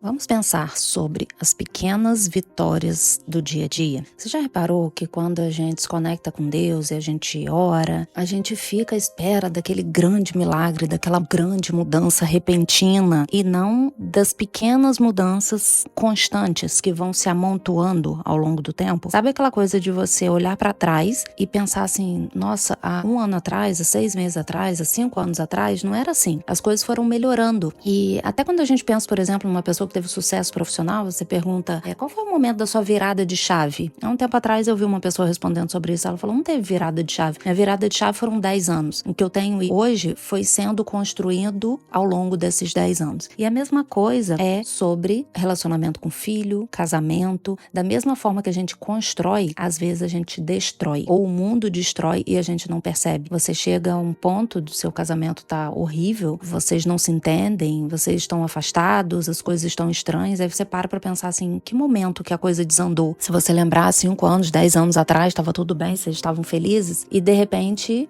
Vamos pensar sobre as pequenas vitórias do dia a dia. Você já reparou que quando a gente se conecta com Deus e a gente ora, a gente fica à espera daquele grande milagre, daquela grande mudança repentina e não das pequenas mudanças constantes que vão se amontoando ao longo do tempo? Sabe aquela coisa de você olhar para trás e pensar assim, nossa, há 1 ano atrás, há 6 meses atrás, há 5 anos atrás, não era assim. As coisas foram melhorando. E até quando a gente pensa, por exemplo, numa pessoa que teve sucesso profissional, você pergunta, qual foi o momento da sua virada de chave? Há um tempo atrás eu vi uma pessoa respondendo sobre isso, ela falou, não teve virada de chave. Minha virada de chave foram 10 anos. O que eu tenho hoje foi sendo construído ao longo desses 10 anos. E a mesma coisa é sobre relacionamento com filho, casamento. Da mesma forma que a gente constrói, às vezes a gente destrói. Ou o mundo destrói e a gente não percebe. Você chega a um ponto do seu casamento tá horrível, vocês não se entendem, vocês estão afastados, as coisas estão estranhas, aí você para pra pensar assim, que momento que a coisa desandou? Se você lembrar 5 anos, 10 anos atrás, estava tudo bem, vocês estavam felizes, e de repente,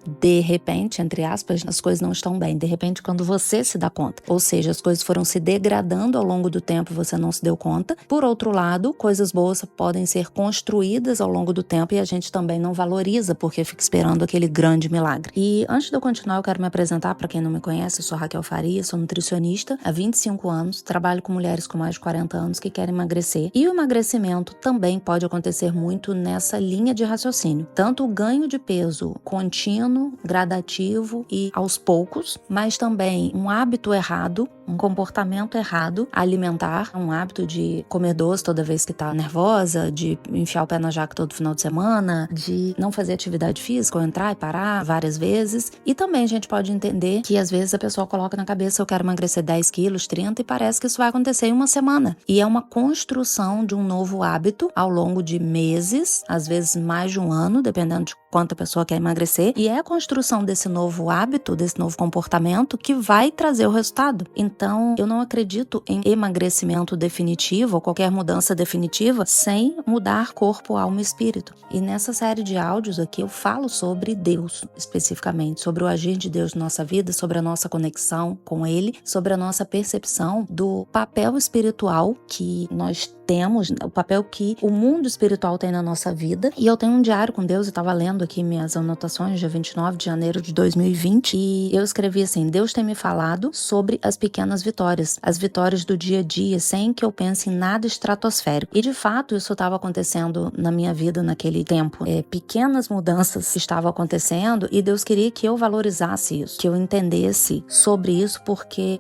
entre aspas, as coisas não estão bem. De repente, quando você se dá conta. Ou seja, as coisas foram se degradando ao longo do tempo, você não se deu conta. Por outro lado, coisas boas podem ser construídas ao longo do tempo e a gente também não valoriza, porque fica esperando aquele grande milagre. E antes de eu continuar, eu quero me apresentar para quem não me conhece, eu sou Raquel Faria, sou nutricionista há 25 anos, trabalho com mulheres com mais de 40 anos que querem emagrecer. E o emagrecimento também pode acontecer muito nessa linha de raciocínio. Tanto o ganho de peso contínuo, gradativo e aos poucos, mas também um hábito errado, um comportamento errado alimentar, um hábito de comer doce toda vez que tá nervosa, de enfiar o pé na jaca todo final de semana, de não fazer atividade física ou entrar e parar várias vezes. E também a gente pode entender que às vezes a pessoa coloca na cabeça, eu quero emagrecer 10 quilos, 30 e parece que isso vai acontecer em uma semana. E é uma construção de um novo hábito ao longo de meses, às vezes mais de um ano, dependendo de quanto a pessoa quer emagrecer. E é a construção desse novo hábito, desse novo comportamento que vai trazer o resultado. Então, eu não acredito em emagrecimento definitivo ou qualquer mudança definitiva sem mudar corpo, alma e espírito. E nessa série de áudios aqui eu falo sobre Deus, especificamente, sobre o agir de Deus na nossa vida, sobre a nossa conexão com Ele, sobre a nossa percepção do papel espiritual que nós temos, o papel que o mundo espiritual tem na nossa vida. E eu tenho um diário com Deus, eu estava lendo aqui minhas anotações, dia 29 de janeiro de 2020, e eu escrevi assim, Deus tem me falado sobre as pequenas vitórias, as vitórias do dia a dia, sem que eu pense em nada estratosférico. E de fato, isso estava acontecendo na minha vida naquele tempo. Pequenas mudanças estavam acontecendo e Deus queria que eu valorizasse isso, que eu entendesse sobre isso, porque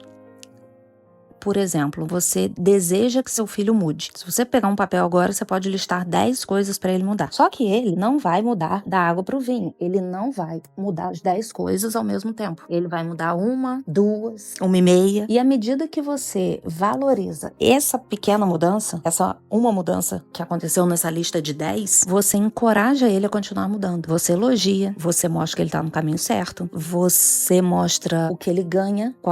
por exemplo, você deseja que seu filho mude. Se você pegar um papel agora, você pode listar 10 coisas para ele mudar. Só que ele não vai mudar da água para o vinho. Ele não vai mudar as 10 coisas ao mesmo tempo. Ele vai mudar 1, 2, 1,5. E à medida que você valoriza essa pequena mudança, essa uma mudança que aconteceu nessa lista de 10, você encoraja ele a continuar mudando. Você elogia, você mostra que ele está no caminho certo, você mostra o que ele ganha com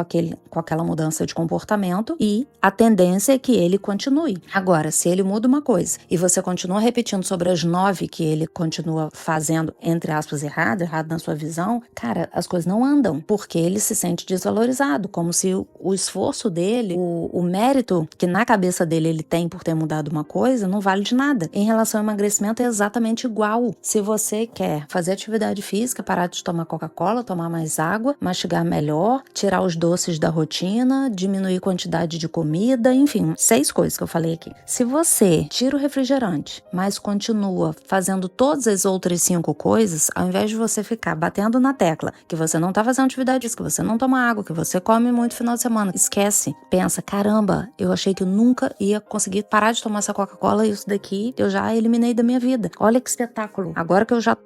aquela mudança de comportamento, e a tendência é que ele continue. Agora, se ele muda uma coisa e você continua repetindo sobre as 9 que ele continua fazendo, entre aspas, errado na sua visão, cara, as coisas não andam, porque ele se sente desvalorizado, como se o esforço dele, o mérito que na cabeça dele ele tem por ter mudado uma coisa, não vale de nada. Em relação ao emagrecimento é exatamente igual. Se você quer fazer atividade física, parar de tomar Coca-Cola, tomar mais água, mastigar melhor, tirar os doces da rotina, diminuir a quantidade de comida, enfim, 6 coisas que eu falei aqui. Se você tira o refrigerante, mas continua fazendo todas as outras 5 coisas, ao invés de você ficar batendo na tecla que você não tá fazendo atividade física, que você não toma água, que você come muito no final de semana, esquece. Pensa, caramba, eu achei que eu nunca ia conseguir parar de tomar essa Coca-Cola e isso daqui eu já eliminei da minha vida. Olha que espetáculo. Agora que eu já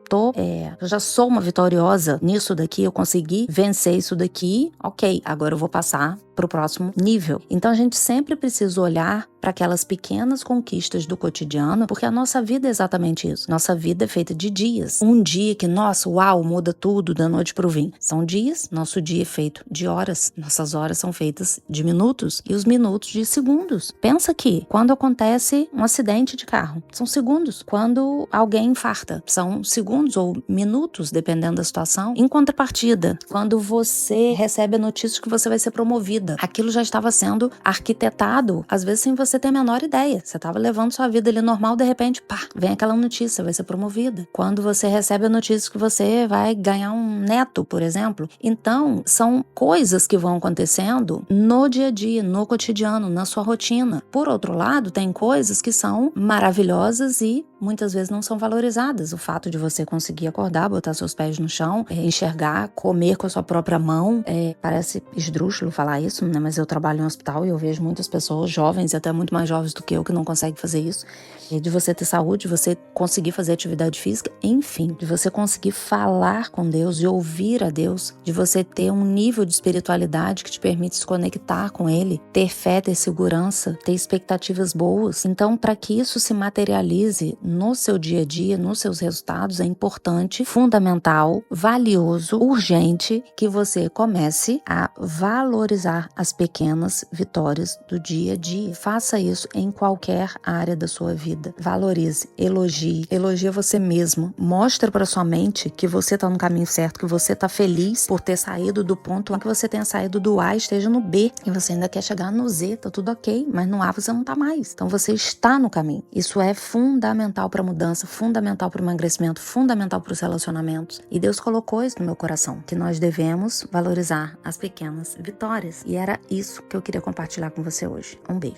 sou uma vitoriosa nisso daqui, eu consegui vencer isso daqui, ok, agora eu vou passar pro próximo nível. Então a gente sempre precisa olhar para aquelas pequenas conquistas do cotidiano, porque a nossa vida é exatamente isso. Nossa vida é feita de dias. Um dia que, nossa, uau, muda tudo da noite pro fim. São dias, nosso dia é feito de horas. Nossas horas são feitas de minutos e os minutos de segundos. Pensa que quando acontece um acidente de carro, são segundos. Quando alguém infarta, são segundos ou minutos, dependendo da situação. Em contrapartida, quando você recebe a notícia de que você vai ser promovida, aquilo já estava sendo arquitetado, às vezes sem você ter a menor ideia. Você estava levando sua vida ali normal, de repente, pá, vem aquela notícia, vai ser promovida. Quando você recebe a notícia que você vai ganhar um neto, por exemplo. Então, são coisas que vão acontecendo no dia a dia, no cotidiano, na sua rotina. Por outro lado, tem coisas que são maravilhosas e muitas vezes não são valorizadas. O fato de você conseguir acordar, botar seus pés no chão, enxergar, comer com a sua própria mão. Parece esdrúxulo falar isso, né? Mas eu trabalho em um hospital e eu vejo muitas pessoas jovens, e até muito mais jovens do que eu, que não conseguem fazer isso. De você ter saúde, de você conseguir fazer atividade física, enfim, de você conseguir falar com Deus e ouvir a Deus, de você ter um nível de espiritualidade que te permite se conectar com Ele, ter fé, ter segurança, ter expectativas boas. Então, para que isso se materialize no seu dia a dia, nos seus resultados, é importante, fundamental, valioso, urgente que você comece a valorizar as pequenas vitórias do dia a dia. Faça isso em qualquer área da sua vida. Valorize, elogie você mesmo. Mostra para sua mente que você está no caminho certo, que você está feliz por ter saído do ponto A, que você tenha saído do A e esteja no B, e você ainda quer chegar no Z, tá tudo ok, mas no A você não tá mais. Então você está no caminho. Isso é fundamental para a mudança, fundamental para o emagrecimento, fundamental para os relacionamentos. E Deus colocou isso no meu coração, que nós devemos valorizar as pequenas vitórias. E era isso que eu queria compartilhar com você hoje. Um beijo.